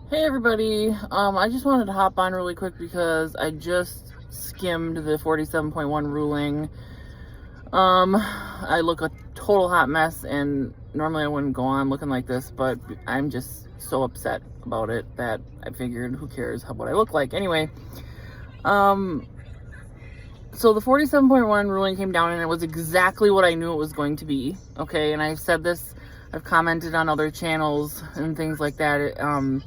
Hey everybody, I just wanted to hop on really quick because I just skimmed the 47.1 ruling. I look a total hot mess, and normally I wouldn't go on looking like this, but I'm just so upset about it that I figured who cares what I look like. Anyway, so the 47.1 ruling came down and it was exactly what I knew it was going to be, okay? And I've said this, I've commented on other channels and things like that,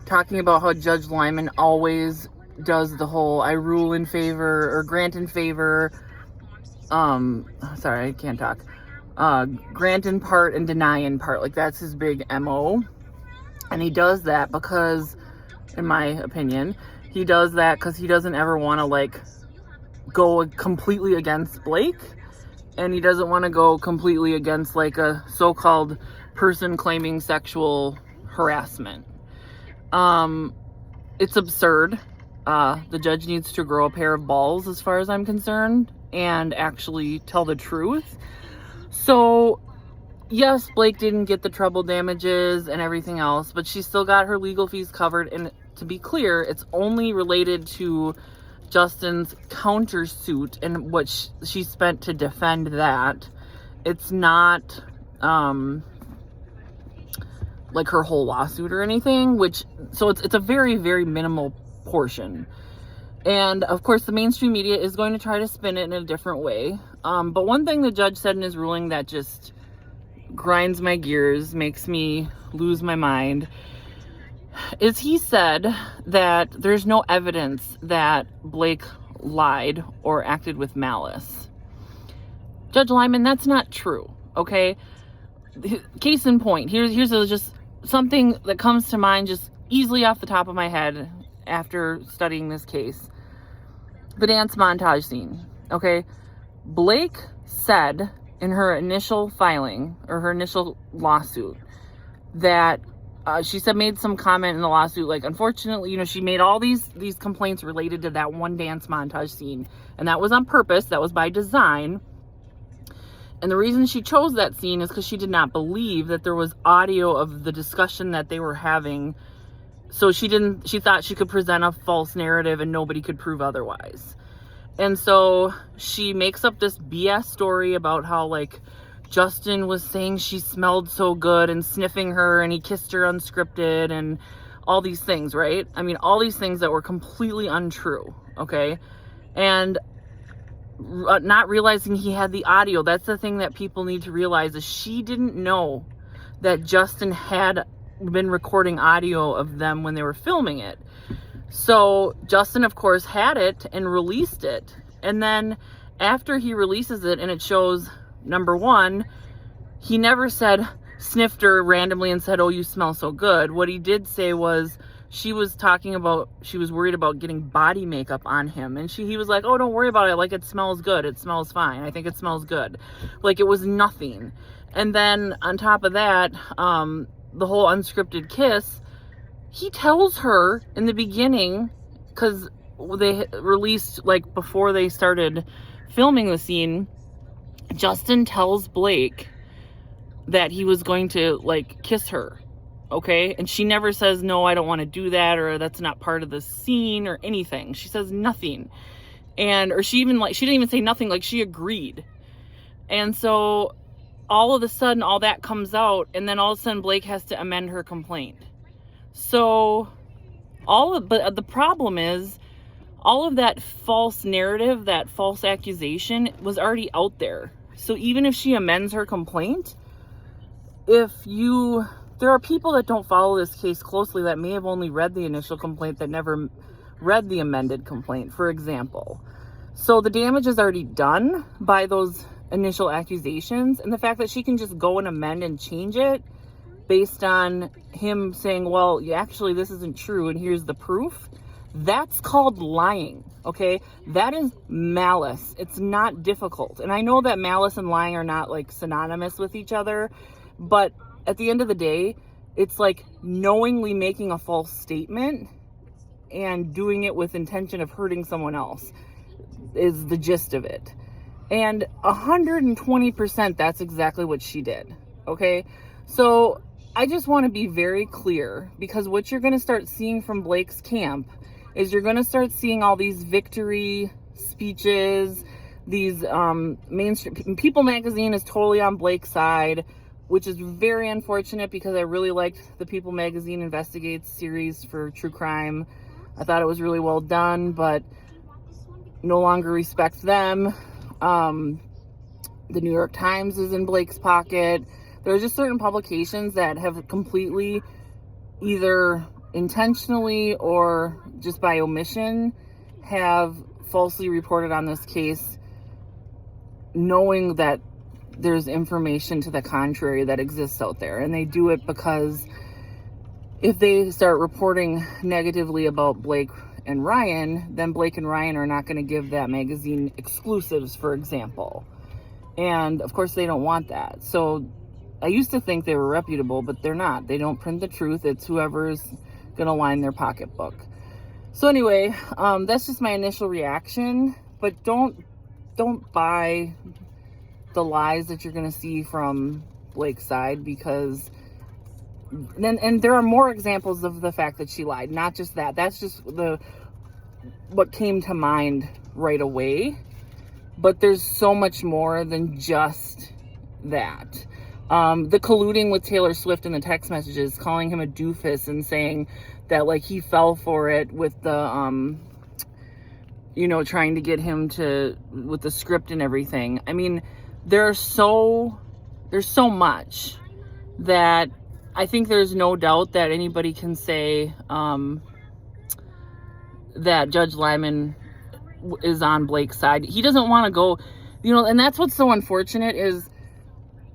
talking about how Judge Lyman always does the whole I rule in favor or grant in favor, sorry, I can't talk, grant in part and deny in part. Like, that's his big MO. And he does that because, in my opinion, he does that because he doesn't ever want to, like, go completely against Blake. And he doesn't want to go completely against, like, a so-called person claiming sexual harassment. It's absurd. The judge needs to grow a pair of balls as far as I'm concerned and actually tell the truth. So, yes, Blake didn't get the treble damages and everything else, but she still got her legal fees covered. And to be clear, it's only related to Justin's countersuit and what she spent to defend that. It's not, like her whole lawsuit or anything, so it's a very, very minimal portion. And of course the mainstream media is going to try to spin it in a different way. But one thing the judge said in his ruling that just grinds my gears, makes me lose my mind, is he said that there's no evidence that Blake lied or acted with malice. Judge Lyman, that's not true, okay? Case in point, here's just something that comes to mind just easily off the top of my head after studying this case. The dance montage scene, okay? Blake said in her initial filing, or her initial lawsuit, that she said, made some comment in the lawsuit, like, unfortunately, she made all these complaints related to that one dance montage scene. And that was on purpose, that was by design. And the reason she chose that scene is because she did not believe that there was audio of the discussion that they were having. So she thought she could present a false narrative and nobody could prove otherwise. And so she makes up this BS story about how, like, Justin was saying she smelled so good and sniffing her and he kissed her unscripted and all these things, right? I mean, all these things that were completely untrue, okay? And not realizing he had the audio. That's the thing that people need to realize, is she didn't know that Justin had been recording audio of them when they were filming it. So Justin, of course, had it and released it. And then after he releases it and it shows, number one, he never said, sniffed her randomly and said, oh, you smell so good. What he did say was, she was worried about getting body makeup on him. And he was like, oh, don't worry about it. Like, it smells good. It smells fine. I think it smells good. Like, it was nothing. And then on top of that, the whole unscripted kiss, he tells her in the beginning, because they released, like, before they started filming the scene, Justin tells Blake that he was going to, like, kiss her. Okay, and she never says, no, I don't want to do that, or that's not part of the scene, or anything. She says nothing. Or she didn't even say nothing, like, she agreed. And so all of a sudden, all that comes out, and then all of a sudden Blake has to amend her complaint. So but the problem is, all of that false narrative, that false accusation was already out there. So even if she amends her complaint, there are people that don't follow this case closely that may have only read the initial complaint, that never read the amended complaint, for example. So the damage is already done by those initial accusations, and the fact that she can just go and amend and change it based on him saying, well, actually, this isn't true, and here's the proof, that's called lying, okay? That is malice. It's not difficult. And I know that malice and lying are not, like, synonymous with each other, but at the end of the day, it's like knowingly making a false statement and doing it with intention of hurting someone else is the gist of it. And 120%, that's exactly what she did. Okay? So I just want to be very clear, because what you're going to start seeing from Blake's camp is you're going to start seeing all these victory speeches, these mainstream. People magazine is totally on Blake's side, which is very unfortunate, because I really liked the People magazine Investigates series for true crime. I thought it was really well done, but no longer respect them. The New York Times is in Blake's pocket. There are just certain publications that have completely, either intentionally or just by omission, have falsely reported on this case, knowing that there's information to the contrary that exists out there. And they do it because if they start reporting negatively about Blake and Ryan, then Blake and Ryan are not going to give that magazine exclusives, for example. And of course they don't want that. So I used to think they were reputable, but they're not. They don't print the truth. It's whoever's going to line their pocketbook. So anyway, that's just my initial reaction. But don't buy the lies that you're going to see from Blake's side, because and there are more examples of the fact that she lied. Not just that. That's just what came to mind right away. But there's so much more than just that. The colluding with Taylor Swift in the text messages, calling him a doofus and saying that, like, he fell for it with the, trying to get him with the script and everything. I mean, there's so much that I think there's no doubt that anybody can say that Judge Lyman is on Blake's side. He doesn't want to go, and that's what's so unfortunate is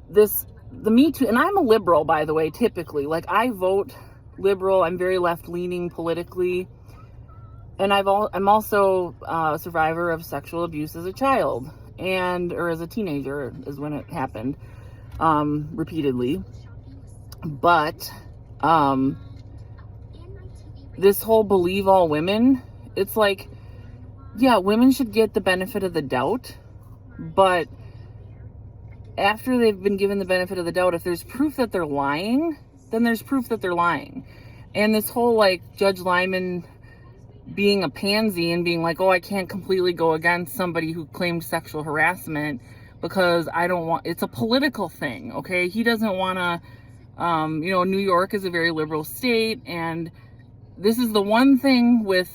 the Me Too, and I'm a liberal, by the way, typically. Like, I vote liberal. I'm very left-leaning politically. And I'm also a survivor of sexual abuse as a child, or as a teenager is when it happened, repeatedly. But this whole believe all women, it's like, yeah, women should get the benefit of the doubt, but after they've been given the benefit of the doubt, if there's proof that they're lying, then there's proof that they're lying. And this whole, like, Judge Lyman being a pansy and being like, oh, I can't completely go against somebody who claimed sexual harassment because I don't want, it's a political thing, okay? He doesn't want to, New York is a very liberal state, and this is the one thing with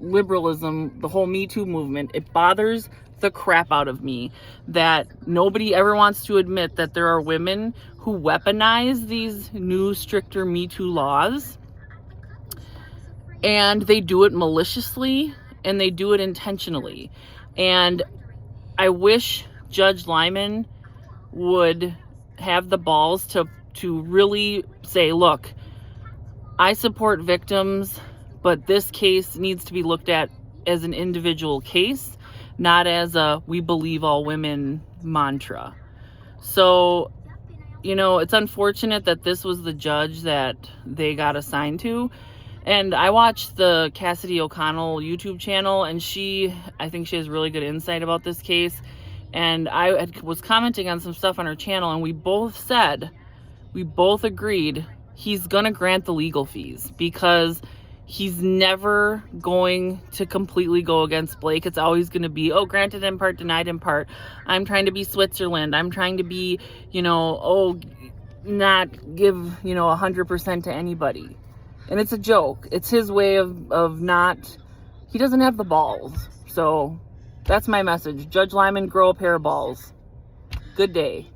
liberalism, the whole Me Too movement, it bothers the crap out of me that nobody ever wants to admit that there are women who weaponize these new, stricter Me Too laws, and they do it maliciously and they do it intentionally. And I wish Judge Lyman would have the balls to really say, look, I support victims, but this case needs to be looked at as an individual case, not as a we believe all women mantra. So, it's unfortunate that this was the judge that they got assigned to. And I watched the Cassidy O'Connell YouTube channel, and I think she has really good insight about this case. And I was commenting on some stuff on her channel, and we both agreed he's going to grant the legal fees, because he's never going to completely go against Blake. It's always going to be, oh, granted in part, denied in part. I'm trying to be Switzerland. I'm trying to be, not give, 100% to anybody. And it's a joke. It's his way of not, he doesn't have the balls. So that's my message. Judge Lyman, grow a pair of balls. Good day.